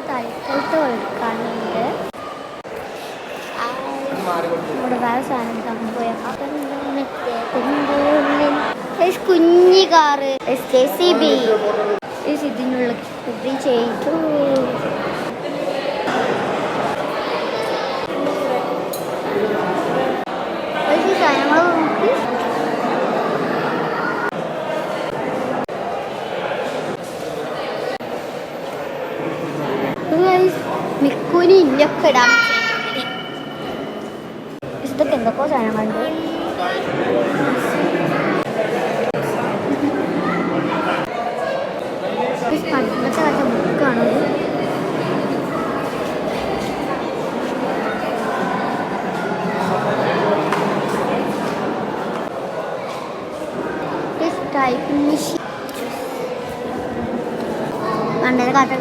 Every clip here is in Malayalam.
തലസ്ഥലത്ത് എടുക്കാനുണ്ട്. ഇവിടെ വേറെ സാധനം സംഭവം കുഞ്ഞി കാറ് JCB ഇതിനുള്ള ചെയ്തു. സാധനങ്ങൾ നോക്കി മിക്കുനി ഇല്ലൊക്കെ ഇടാൻ ഇതൊക്കെ എന്തൊക്കെയോ സാധനങ്ങളുണ്ട്. പണ്ടത്തെ കാലത്തെ ബുക്കാണത്. പണ്ടത്തെ കാലത്തെ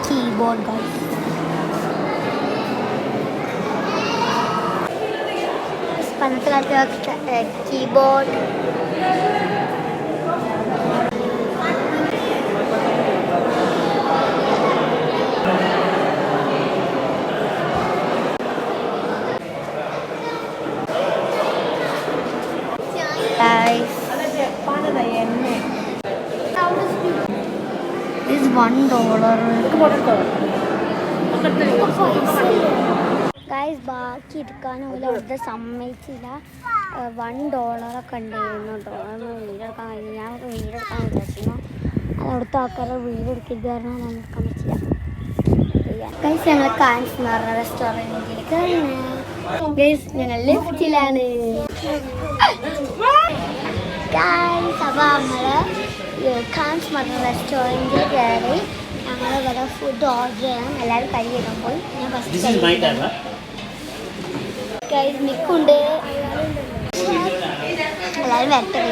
കീബോർഡ് പണ്ടത്തെ കാലത്തെ കീബോർഡ് is $1. ഗൈസ് ബാക്കി എടുക്കാൻ പോലും അവിടുത്തെ സമ്മതിച്ചില്ല. $1 ഒക്കെ ഉണ്ടായിരുന്നു കേട്ടോ. അതൊന്ന് വീടെടുക്കാൻ കഴിഞ്ഞു. ഞാൻ വീടെടുക്കാൻ വിചാരിച്ചിരുന്നു. അത് അവിടുത്തെ ആൾക്കാരെ വീടെടുക്കരുത് കാരണം ഞാൻ എടുക്കാൻ പറ്റില്ല. ഗൈസ് ഞങ്ങൾ കാൻസ് എന്ന് പറഞ്ഞ റെസ്റ്റോറൻറ്റിലേക്ക് ഗൈസ് ഞങ്ങൾ ലിഫ്റ്റിലാണ്. ഗൈസ് അപ്പോൾ നമ്മൾ കാൻസ് പറഞ്ഞ റെസ്റ്റോറൻറ്റിൽ കയറി ഞങ്ങൾ ഇവിടെ ഫുഡ് ഓർഡർ ചെയ്യണം. എല്ലാവരും കൈ ഇടുമ്പോൾ ഞാൻ ഫസ്റ്റ് ഗൈസ് മിക്കുണ്ട്. എല്ലാവരും വരട്ടെ.